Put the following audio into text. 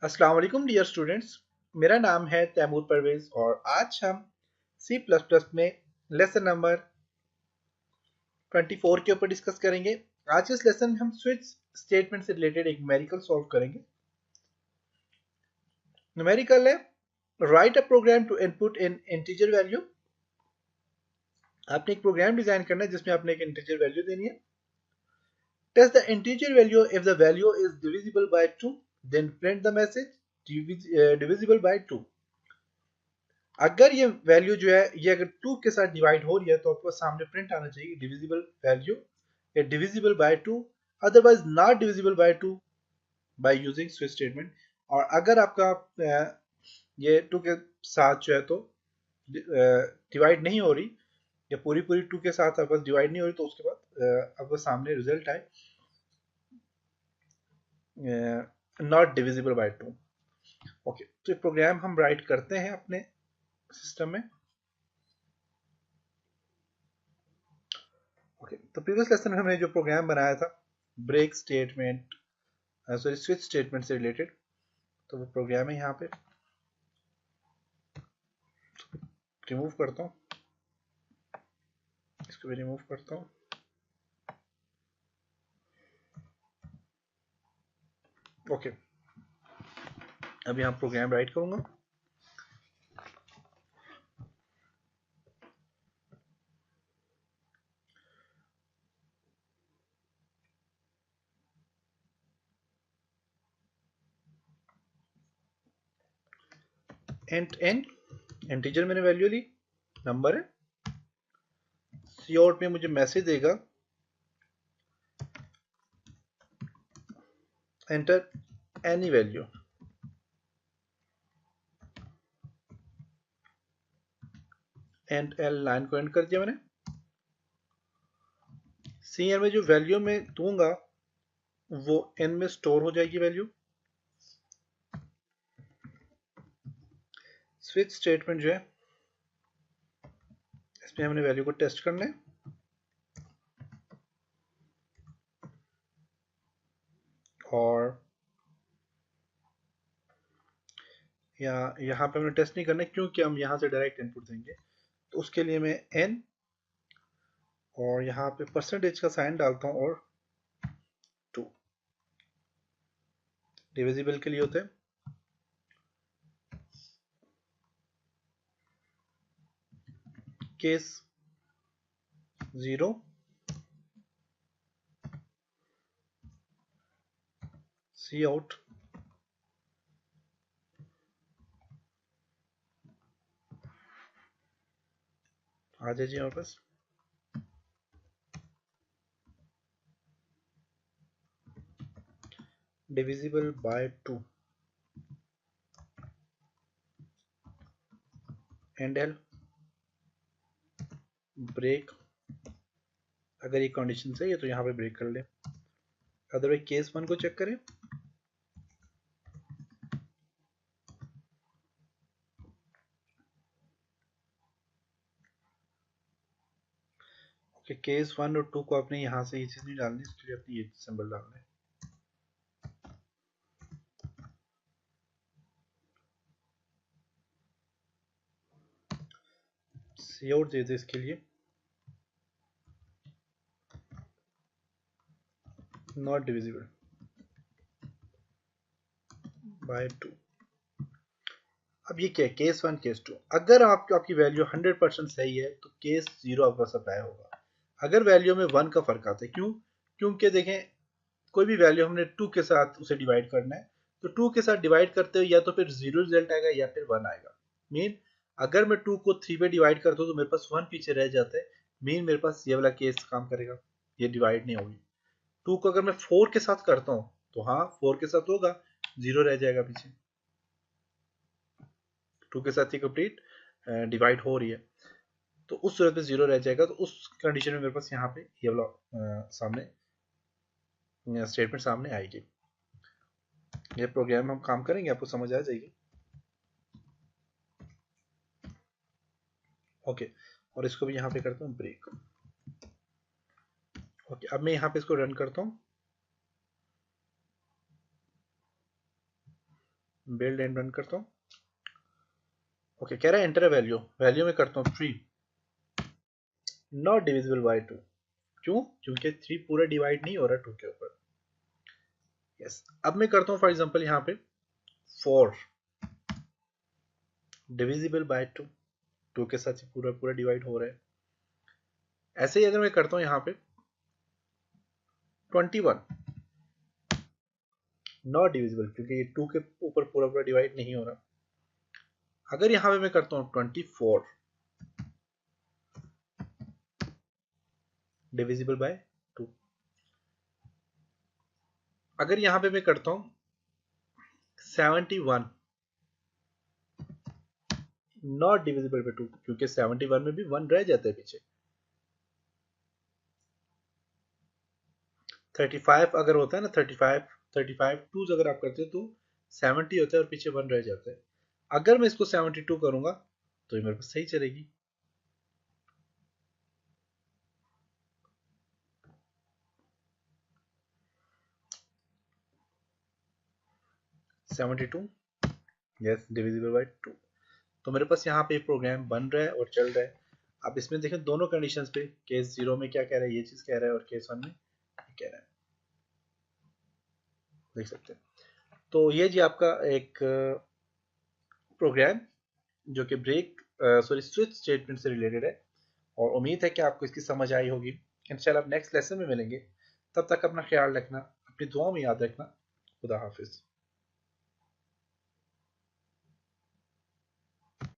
अस्सलाम वालेकुम dear students. मेरा नाम है तैमूर परवेज और आज हम C++ में लेसन नंबर 24 के ऊपर डिस्कस करेंगे। आज इस लेसन में हम स्विच स्टेटमेंट से रिलेटेड एक न्यूमेरिकल सॉल्व करेंगे। न्यूमेरिकल है write a program to input in integer value. आपने एक प्रोग्राम डिजाइन करना है जिसमें आपने एक इंटीजर वैल्यू देनी है। Test the integer value if the value is divisible by 2, then print the message divisible by 2। अगर ये वैल्यू जो है ये अगर 2 के साथ डिवाइड हो रही है तो आपको सामने प्रिंट आना चाहिए डिविजिबल वैल्यू या divisible by 2, otherwise not divisible by 2 by using switch statement. और अगर आपका ये 2 के साथ जो है तो डिवाइड नहीं हो रही या पूरी पूरी 2 के साथ आपस डिवाइड नहीं हो रही तो उसके बाद आपको सामने रिजल्ट आए नॉट डिविजिबल बाय 2। ओके, तो ये प्रोग्राम हम राइट करते हैं अपने सिस्टम में। ओके, तो प्रीवियस लेसन में हमने जो प्रोग्राम बनाया था break statement sorry switch statement से रिलेटेड, तो वो प्रोग्राम है यहाँ पे रिमूव करता हूँ, इसको भी रिमूव करता हूँ। ओके, अब यहाँ प्रोग्राम राइट करूंगा। एन इंटीजर मैंने वैल्यू ली, नंबर है। सी आउट में मुझे मैसेज देगा enter any value. And L line को एंड कर दिया मैंने। सी एन में जो वैल्यू मैं दूंगा वो एन में स्टोर हो जाएगी वैल्यू। स्विच स्टेटमेंट जो है इसमें हमने वैल्यू को टेस्ट करना है और यहाँ पे हमने टेस्ट नहीं करना है क्योंकि हम यहाँ से डायरेक्ट इनपुट देंगे। तो उसके लिए मैं एन और यहाँ पे परसेंटेज का साइन डालता हूँ और 2 डिविजिबल के लिए होते हैं। केस 0 सी आउट आ जाइए वापस। Divisible by 2 endl break. अगर ये कंडीशन सही है तो यहाँ पे ब्रेक कर ले, अदरवाइज केस 1 को चेक करें। ओके, केस 1 और 2 को आपने यहाँ से ये चीज नहीं डालनी, इसके लिए अपनी ये सिंबल डालना है। सी आउट दे दे इसके लिए नॉट डिविजिबल बाय 2। अब ये क्या है, केस 1 केस 2। अगर आपकी वैल्यू 100% सही है तो केस 0 आपका सप्लाई होगा। अगर वैल्यू में 1 का फर्क आता है, क्यों? क्योंकि देखें कोई भी वैल्यू हमने 2 के साथ उसे डिवाइड करना है, तो 2 के साथ डिवाइड करते हुए या तो फिर 0 रिजल्ट आएगा या फिर 1 आएगा। मीन अगर मैं 2 को 3 पे डिवाइड करता हूँ तो मेरे पास 1 पीछे रह जाता है। मीन मेरे पास ये वाला केस काम करेगा, ये डिवाइड नहीं होगी। 2 को अगर मैं 4 के साथ करता हूँ तो हाँ 4 के साथ होगा, 0 रह जाएगा पीछे। 2 के साथ ही कंप्लीट डिवाइड हो रही है तो उस सूरत में 0 रह जाएगा। तो उस कंडीशन में मेरे पास यहाँ पे ये वाला सामने स्टेटमेंट सामने आएगी। ये प्रोग्राम हम काम करेंगे, आपको समझ आ जाएगी। ओके, और इसको भी यहाँ पे करता हूँ ब्रेक। ओके, अब मैं यहाँ पे इसको रन करता हूँ। बिल्ड एंड रन करता हूँ। ओके, कह रहा है एंटर वैल्यू, वैल्यू में करता हूँ 3 नॉट डिविजिबल बाय 2। क्यों? क्योंकि 3 पूरा डिवाइड नहीं हो रहा 2 के ऊपर। यस, अब मैं करता हूँ फॉर एग्जांपल यहाँ पे 4 डिविजिबल बाय 2, 2 के साथ ही पूरा पूरा डिवाइड हो रहा है। ऐसे ही अगर मैं करता हूँ यहाँ पे 21 नॉट डिविजिबल, क्योंकि ये 2 के ऊपर पूरा पूरा डिवाइड नहीं हो रहा। अगर यहाँ पे मैं करता हूँ 24 डिविजिबल बाय 2, अगर यहाँ पे मैं करता हूँ 71 नॉट डिविजिबल बाय 2, क्योंकि 71 में भी 1 रह जाता है पीछे। 35 अगर होता है ना, 35 टूज अगर आप करते हो तो 70 होता है और पीछे 1 रह जाता है। अगर मैं इसको 72 करूंगा तो ये मेरे पास सही चलेगी। Yes, divisible by 2। तो मेरे पास यहाँ पे प्रोग्राम बन रहा है और चल रहा है। आप इसमें देखें दोनों कंडीशंस पे, केस 0 में क्या कह रहा है, ये चीज कह रहा है, और केस 1 में कह रहा है, देख सकते हैं। तो ये जी आपका एक प्रोग्राम जो कि स्विच स्टेटमेंट से रिलेटेड है, और उम्मीद है कि आपको इसकी समझ आई होगी। इंशाल्लाह आप नेक्स्ट लेसन में मिलेंगे। तब तक अपना ख्याल रखना, अपनी दुआओं में याद रखना। खुदा हाफिज।